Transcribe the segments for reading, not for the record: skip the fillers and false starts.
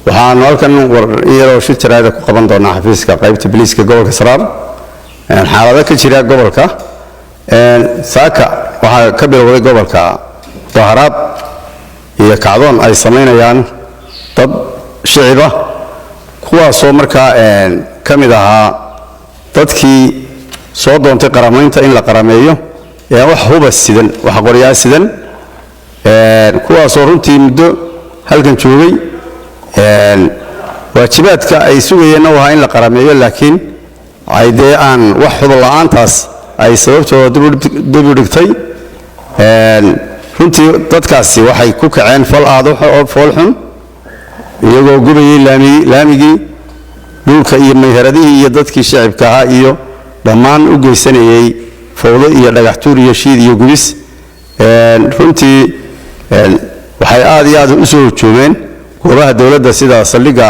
waxaan halkan iyadoo shir jaraa'id ku qaban doonaa xafiiska qaybta biliiska gobolka Saraar xaalado ka jira gobolka saaka waxa ka bilowday gobolka Daharaad iyo kacdoon ay sameynayaan dad shacab kuwaasoo markaa ka mid ahaa dadkii soo doontay qaramaynta in la qarameeyo wax huba sidan wax qoryaa sidan kuwaasoo runtii muddo halkan joogay waajibaadka ay sugayeen waa in la qarameeyo laakiin ay aan wax xubo la'aantaas ay sababtooda dib u dhigtay runtii dadkaasi waxay ku kaceen fal aad oo fool xun iyagoo gubayay laamigii dhulka iyo meheradihii iyo dadkii shacabka ahaa iyo dhammaan u geysanayay fowdo iyo dhagax tuur iyo shiid iyo gubis runtii waxay aad iyo aad u soo joogeen goobaha dawladda sida saldhigga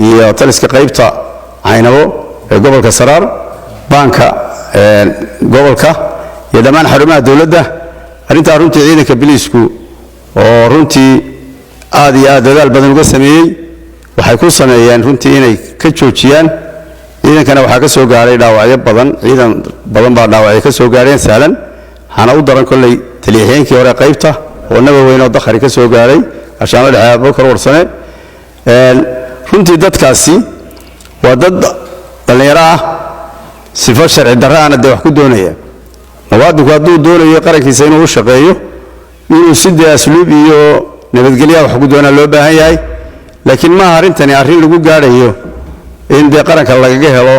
iyo taliska qaybta Caynabo ee gobolka Saraar banka gobolka iyo dhammaan xarumaha dawladda arinta runtii ciidanka biliisku oo runtii aad iyo aad dadaal badan uga sameeyay waxay ku sameeyeen runtii inay ka joojiyaan ciidankana waxa ka soo gaaray dhaawacyo badan ciidan badan baa dhaawacyo ka soo gaareen sahlan hana u daran kulay taliyeenkii hore qaybta oo nabaweyn oo dakhri ka soo gaaray ashaana dhaxay Abubakar Warsane runtii dadkaasi waa dad dhalinyaro ah sifo sharci darro ah wax ku doonaya muwaadinku hadduu doonayo qarankiisa inuu u shaqeeyo inuu si asluub iyo nabadgelyo wax ku doonaa loo baahan yahay laakiin ma arintani arrin lagu gaarayo in qaranka lagaga helo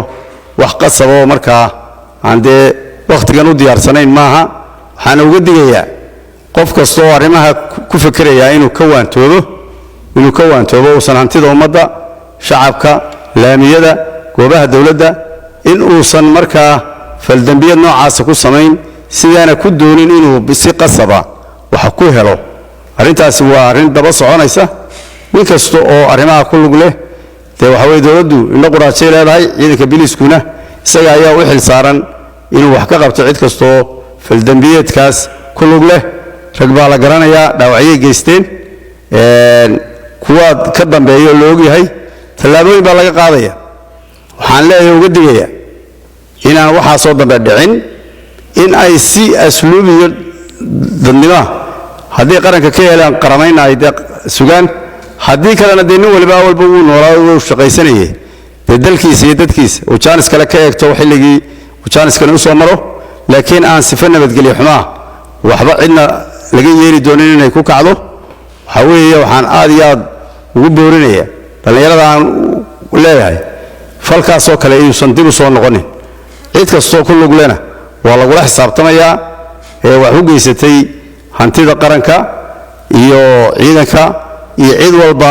wax qasab oo markaa aan waqtigan u diyaarsanayn maaha waxaan uga digayaa qof kasta oo arrimaha ku fikiraya inuu ka waantoobo uusan hantida ummadda shacabka laamiyada goobaha dawladda in uusan markaa faldambiyad noocaas ku samayn sidaana ku doonin inuu si qasaba wax ku helo arrintaasi waa arrin daba soconaysa nin kasta oo arrimaha ku lug leh waxa way dawladdu indho quraacay leedahay ciidanka biliiskuna isaga ayaa u xil saaran inuu wax ka qabto cid kasta oo faldambiyeedkaas ku lug leh rag baa la garanayaa dhaawacyo geysteen kuwa ka dambeeyo loo yahay tallaabooyin baa laga qaadaya waxaan leeyahay uga digaya inaan waxa soo dambe dhicin in ay si asluub iyo dadnimo haddii qaranka ka helaan qaramaynay sugaan haddii kalena nin walba uu noolaa uu shaqaysanayay dalkiisa iyo dadkiisa oo jaanis kale ka eegto xilligii jaanis kale u soo maro laakiin aan sifa nabadgelyo xumaa waxba cidna laga yeeli doonin inay ku kacdo waxa weeye waxaan aad iyo aad ugu boorinayaa dhalinyarada aan leeyahay falkaas oo kale ayuusan dib u soo noqonin cid kastoo ku lug lena waa lagu xisaabtamayaa wax u geysatay hantida qaranka iyo ciidanka iyo cid walba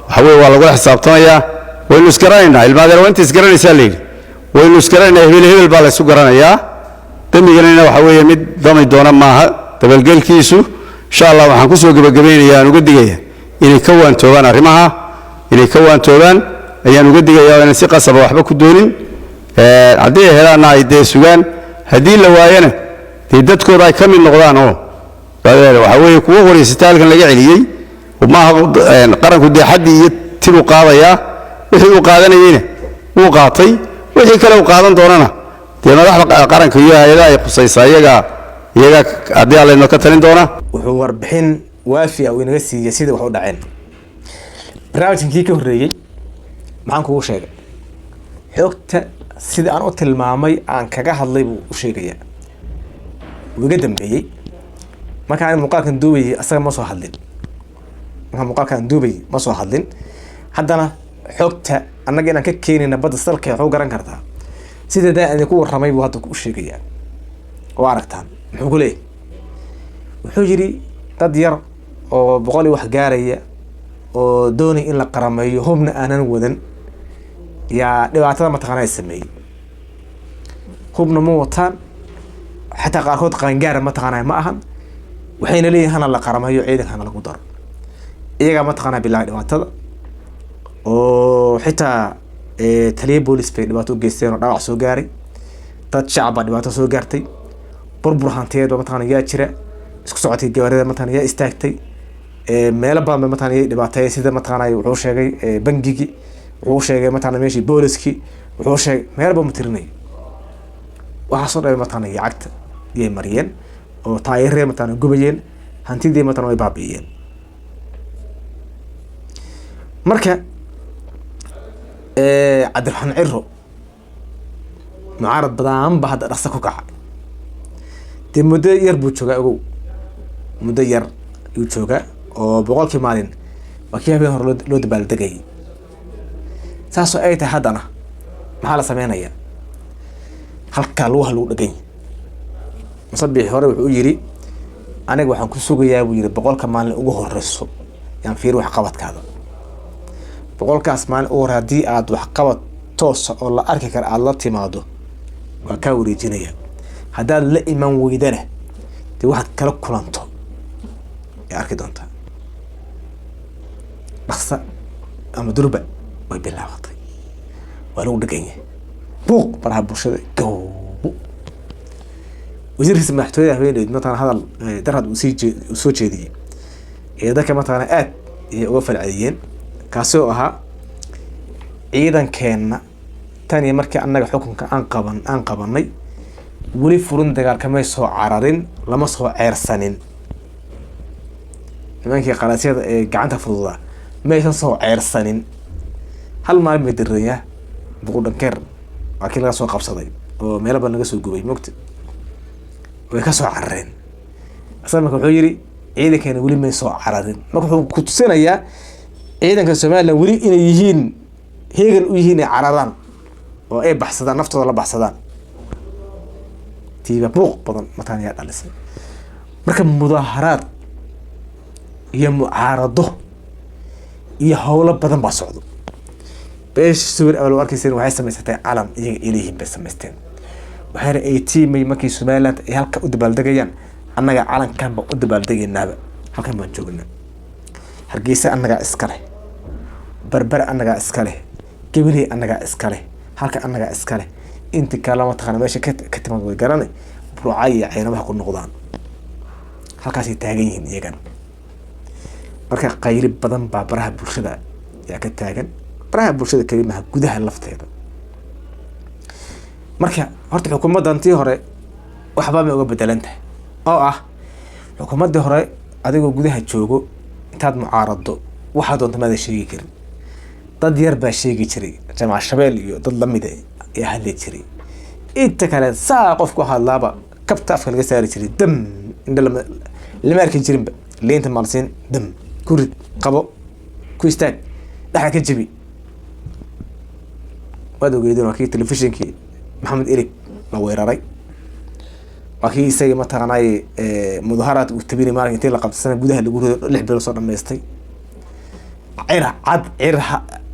waxa weeye waa lagu xisaabtamayaa waynu isgaranaynaa ilmaadeen waa inta isgaranaysaa leeyahay waynu isgaranaynaa hebel baa la isu garanayaa dambiganina waxa weeye mid damay doona maaha dabalgelkiisu insha Allah waxaan ku soo gabagabeynayaa aan uga digayaa inay ka waantoobaan arrimaha inay ka waantoobaan ayaan uga digayaa in si qasab waxba ku doonin haddii helaana ay sugaan haddii la waayana dadkooda ay ka mid noqdaan oo waxa weeye kuwa wareysataalkan laga celiyay ma qaranku xaddi iyo tiru qaadaya wixii uu qaadanayna uu qaatay wixii kale uu qaadan doonana madaxda qaranka iyo hay'adaha ay qusaysaa iyaga haddii alla inoo ka talin doona wuxuu warbixin waafi ah inaga siiyay sida wax u dhaceen barnaamijkii ka horreeyay maxaan kugu sheegay xogta sida aan u tilmaamay aan kaga hadlay buu u sheegayaa uga dambeeyay markaan muuqaalkan duubay asaga ma soo hadlin haddana xogta annaga inaan ka keenayna badda salka wuxuu garan kartaa sida aan ku warramay buu hadda u sheegayaa oo aragtaan muxuu ku leeyahay wuxuu yiri dad yar oo boqol wax gaaraya oo doonay in la qarameeyo hubna aanan wadan yaa dhibaatada ma taqaanay sameeyay hubna ma wataan xataa qaarkood qaangaar ma taqaanay ma ahan waxayna leeyahay la qarameeyo ciidankana lagu daro iyaga ma taqaanay bilaa dhibaatada oo xitaa taliye booliis bay dhibaato geysteen oo dhaawac soo gaaray dad shacab dhibaato soo gaartay burbur hantiyeed oo ma taqaanay yaa jira isku socodkii gawaarida ma taqaanay yaa istaagtay meelo badan mataqaana ay dhibaateeyay sida mataqaana wuxuu sheegay bangigi wuxuu sheegay mataqaana meeshii booliski wuxuu sheegay meel ba matirinay waxa soo dheer mataqaana lacagta ay mariyeen oo taayirre mataqaana gubayeen hantidii mataqaana way baabi'iyeen marka Cabdiraxmaan Ciro mucaarad badan ba hadda dhaqso ku kacay dee muddo yar buu joogaa ogow muddo yar uu joogaa oo boqolkii maalin waa kii habeen hore loo dabaaldegay saasoo ay tahay haddana maxaa la sameynayaa halkaa lugaha lagu dhagan Musabix hore wuxuu yiri aniga waxaan ku sugayaa buu yiri boqolka maalin ugu horeyso yaan fiir wax qabadkaada boqolkaas maalin oo haddii aad wax qabad toos oo la arki karo aad la timaado waa ka wareejinaya haddaad la iman weydana dee waxaad kala kulanto ee arki doontaa dhaqsa ama durba way bilaabatay waa lagu dhagan yahay buuq baraha bulshada gow wasiirkiisa madaxtooyada haweeneyd mataqaana hadal darad uu soo jeediyay ee dadka mataqaana aad uga falceliyeen kaasoo ahaa ciidankeena tan iyo markii annaga xukunka aan qabanay weli furun dagaal kamay soo cararin lama soo ceersanin nimankii qalaasiyada ee gacanta fududa maysan soo ceersanin hal maalin bay diraya buqudhankeer waa kii laga soo qabsaday oo meelo badan laga soo gubay mogta way ka soo carareen asaga marka wuxuu yiri ciidankeena weli may soo cararin marka wuxuu ku tusinayaa ciidanka Soomaaliland weli inay yihiin heegan u yihiin ay cararaan oo ay baxsadaan naftooda la baxsadaan tiiba buuq badan mataan yaa dhalisay marka mudaharaad iyo mucaarado iyo howlo badan baa socdo beesh sawir awal arkaysan waxay samaysatay calan iyaga ilaahii bay samaysteen waxay ay tiimay markii Soomaaliland ay halka u dabaaldegayaan annaga calankan ba u dabaaldegaynaaba halkan baan joognaa Hargeysa annaga iska leh barbar annaga iska leh Gabiley annaga iska leh halka annaga iska leh inta kala ma taqaan meesha ka timaad way garanay Burcay aynaha ku noqdaan halkaas ay taagan yihiin iyagan marka qayli badan baa baraha bulshada yaa ka taagan baraha bulshada kalimaha gudaha lafteeda marka horta xukuumadantii hore waxba ma uga bedelantahay oo ah xukuumadii hore adigoo gudaha joogo intaad mucaarado waxa doonto ma sheegi karin dad yar baa sheegi jiray Jamac Shabeel iyo dad lamid ah ee hadli jiray inta kale saa qofku hadlaaba kabta afka laga saari jiray dam inda lama arki jirin leenta marsin dam kurid qabo ku istaag dhaxa ka jabi wada geedin wakii telefishinkii Maxamed Erik la weeraray wakii isaga ma taqaanay mudaharaad uu tabini maalin intii la qabtay sanad gudaha lagu rido 6 bilood soo dhameystay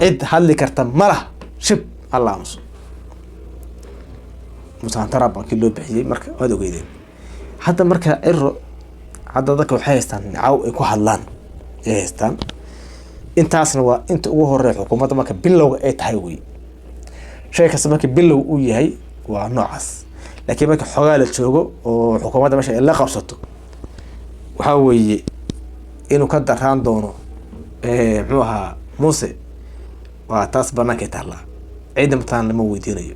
cid hadli karta mala shib Allah musu musantara bankii loo bixiyay marka wada geedin hadda marka Ciro hadda dadka waxay haystaan caaw ay ku hadlaan ay haystaan intaasna waa inta ugu horeeyo xukuumadda marka bilowga ay tahay way shay kasta marka bilow uu yahay waa noocaas laakiin marka xogaa la joogo oo xukuumadda meesha ay la qabsato waxa weeye inuu ka daraan doono muxuu ahaa Muuse waa taas banaanka taala ciidan taan lama weydiinayo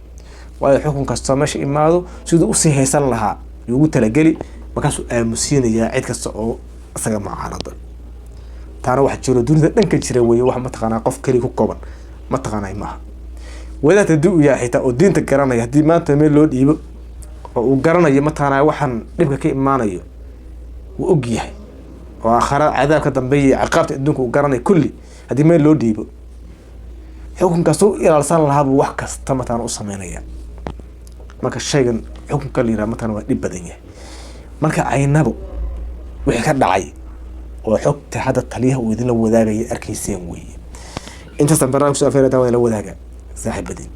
waayo xukun kasta meesha imaado sidoo u sii haysan lahaa ugu talagali markaas aamusiinaya cid kasta oo asaga mucaarada taana wax jiro dunida dhanka jira weeye wax ma taqaana qof kali ku kooban ma taqaanay ma wadaad duu yaa xitaa oo diinta garanaya hadii maanta meel loo dhiibo oo uu garanayo ma taqaanay waxan dhibka ka imaanayo uu og yahay oo aakhira cadaabka dambeeyay ciqaabta adduunka uu garanay kulli hadii meel loo dhiibo xukunkaas uu ilaalsan lahaa wax kasta ma taqaan u sameynaya marka shaygan xukunka la yiraahdo ma taqaan waa dhib badan yahay marka aynabo wixii ka dhacay oo xogta hada taliyaha uu idin la wadaagay arkayseen weeye inta sanbaraha ku soo afeerada waa la wadaaga saaxiibadii